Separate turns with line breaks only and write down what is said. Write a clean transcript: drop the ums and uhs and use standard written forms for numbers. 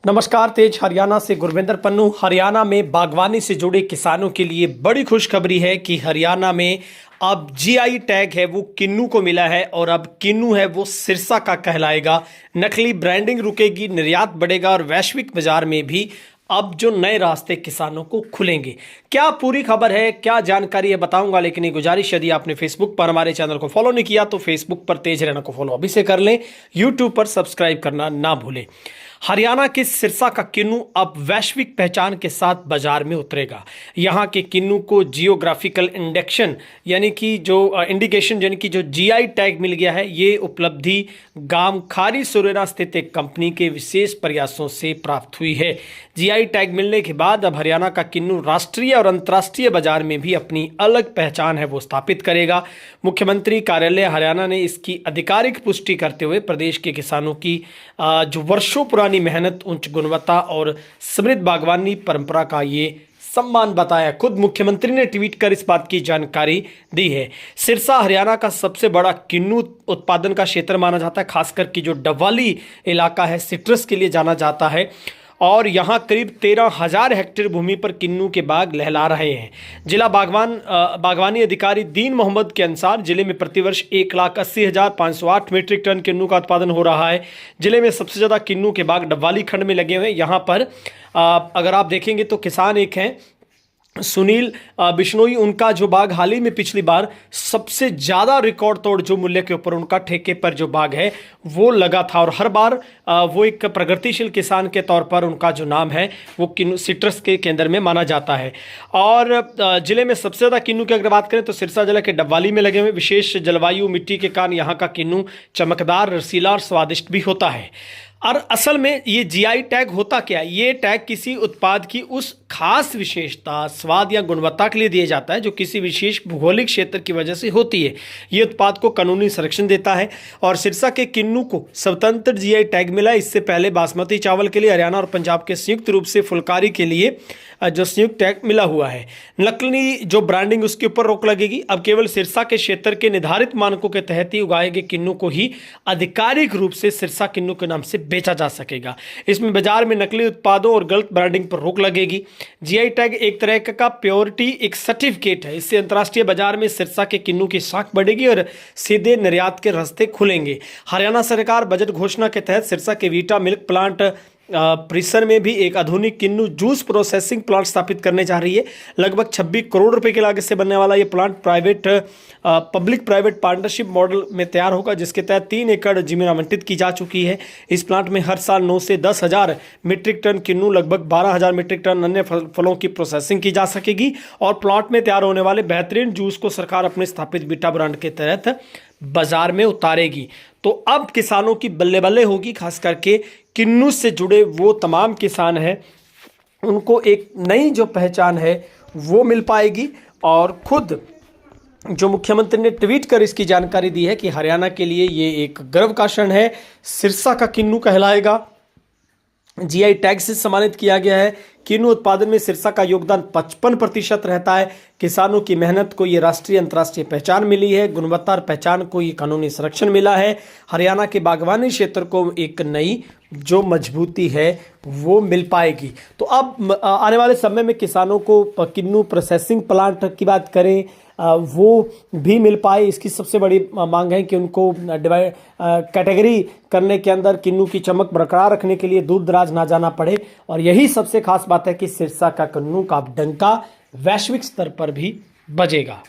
नमस्कार। तेज हरियाणा से गुरविंदर पन्नू। हरियाणा में बागवानी से जुड़े किसानों के लिए बड़ी खुशखबरी है कि हरियाणा में अब जीआई टैग है वो किन्नू को मिला है और अब किन्नू है वो सिरसा का कहलाएगा। नकली ब्रांडिंग रुकेगी, निर्यात बढ़ेगा और वैश्विक बाजार में भी अब जो नए रास्ते किसानों को खुलेंगे। क्या पूरी खबर है, क्या जानकारी है, बताऊंगा। लेकिन ये गुजारिश, यदि आपने फेसबुक पर हमारे चैनल को फॉलो नहीं किया तो फेसबुक पर तेज हरियाणा को फॉलो अभी से कर लें, यूट्यूब पर सब्सक्राइब करना ना भूलें। हरियाणा के सिरसा का किन्नू अब वैश्विक पहचान के साथ बाजार में उतरेगा। यहाँ के किन्नू को जियोग्राफिकल इंडेक्शन इंडिकेशन यानी कि जो जीआई टैग मिल गया है, ये उपलब्धि गांव खारी सुरेरा स्थित एक कंपनी के विशेष प्रयासों से प्राप्त हुई है। जीआई टैग मिलने के बाद अब हरियाणा का किन्नू राष्ट्रीय और अंतर्राष्ट्रीय बाजार में भी अपनी अलग पहचान है वो स्थापित करेगा। मुख्यमंत्री कार्यालय हरियाणा ने इसकी आधिकारिक पुष्टि करते हुए प्रदेश के किसानों की जो वर्षों पुरानी मेहनत, उच्च गुणवत्ता और समृद्ध बागवानी परंपरा का ये सम्मान बताया। खुद मुख्यमंत्री ने ट्वीट कर इस बात की जानकारी दी है। सिरसा हरियाणा का सबसे बड़ा किन्नू उत्पादन का क्षेत्र माना जाता है। खासकर कि जो डवाली इलाका है, सिट्रस के लिए जाना जाता है और यहाँ करीब 13,000 हेक्टेयर भूमि पर किन्नू के बाग लहला रहे हैं। जिला बागवानी अधिकारी दीन मोहम्मद के अनुसार जिले में प्रतिवर्ष 1,80,508 मीट्रिक टन किन्नू का उत्पादन हो रहा है। जिले में सबसे ज़्यादा किन्नू के बाग डब्वाली खंड में लगे हुए हैं। यहाँ पर अगर आप देखेंगे तो किसान एक हैं सुनील बिश्नोई, उनका जो बाग हाल ही में पिछली बार सबसे ज़्यादा रिकॉर्ड तोड़ जो मूल्य के ऊपर उनका ठेके पर जो बाग है वो लगा था और हर बार वो एक प्रगतिशील किसान के तौर पर उनका जो नाम है वो किन्नू सिट्रस के केंद्र में माना जाता है। और जिले में सबसे ज़्यादा किन्नू की अगर बात करें तो सिरसा जिला के डब्वाली में लगे हुए। विशेष जलवायु मिट्टी के कारण यहाँ का किन्नू चमकदार, रसीला और स्वादिष्ट भी होता है। और असल में ये जीआई टैग होता क्या है? ये टैग किसी उत्पाद की उस खास विशेषता, स्वाद या गुणवत्ता के लिए दिया जाता है जो किसी विशेष भौगोलिक क्षेत्र की वजह से होती है। ये उत्पाद को कानूनी संरक्षण देता है और सिरसा के किन्नू को स्वतंत्र जीआई टैग मिला। इससे पहले बासमती चावल के लिए हरियाणा और पंजाब के संयुक्त रूप से फुलकारी के लिए जो संयुक्त टैग मिला हुआ है। नकली जो ब्रांडिंग, उसके ऊपर रोक लगेगी। अब केवल सिरसा के क्षेत्र के निर्धारित मानकों के तहत ही उगाए गए किन्नू को ही आधिकारिक रूप से सिरसा किन्नू के नाम से बेचा जा सकेगा। इसमें बाजार में नकली उत्पादों और गलत ब्रांडिंग पर रोक लगेगी। जीआई टैग एक तरह का प्योरिटी एक सर्टिफिकेट है। इससे अंतर्राष्ट्रीय बाजार में सिरसा के किन्नू की साख बढ़ेगी और सीधे निर्यात के रास्ते खुलेंगे। हरियाणा सरकार बजट घोषणा के तहत सिरसा के वीटा मिल्क प्लांट परिसर में भी एक आधुनिक किन्नू जूस प्रोसेसिंग प्लांट स्थापित करने जा रही है। लगभग 26 करोड़ रुपए की लागत से बनने वाला ये plant public private partnership model में तैयार होगा, जिसके तहत 3 एकड़ जमीन आवंटित की जा चुकी है। इस प्लांट में हर साल 9 से 10,000 मीट्रिक टन किन्नू, लगभग 12,000 मीट्रिक टन अन्य फलों की प्रोसेसिंग की जा सकेगी और प्लांट में तैयार होने वाले बेहतरीन जूस को सरकार अपने स्थापित बीटा ब्रांड के तहत बाजार में उतारेगी। तो अब किसानों की बल्ले बल्ले होगी। खास करके किन्नू से जुड़े वो तमाम किसान हैं, उनको एक नई जो पहचान है वो मिल पाएगी। और खुद जो मुख्यमंत्री ने ट्वीट कर इसकी जानकारी दी है कि हरियाणा के लिए ये एक गर्व का क्षण है। सिरसा का किन्नू कहलाएगा, जीआई टैग से सम्मानित किया गया है। किन्नू उत्पादन में सिरसा का योगदान 55% रहता है। किसानों की मेहनत को ये राष्ट्रीय अंतर्राष्ट्रीय पहचान मिली है। गुणवत्ता और पहचान को ये कानूनी संरक्षण मिला है। हरियाणा के बागवानी क्षेत्र को एक नई जो मजबूती है वो मिल पाएगी। तो अब आने वाले समय में किसानों को किन्नू प्रोसेसिंग प्लांट की बात करें वो भी मिल पाए। इसकी सबसे बड़ी मांग है कि उनको कैटेगरी करने के अंदर किन्नू की चमक बरकरार रखने के लिए दूर दराज ना जाना पड़े। और यही सबसे खास बात है कि सिरसा का किन्नू का डंका वैश्विक स्तर पर भी बजेगा।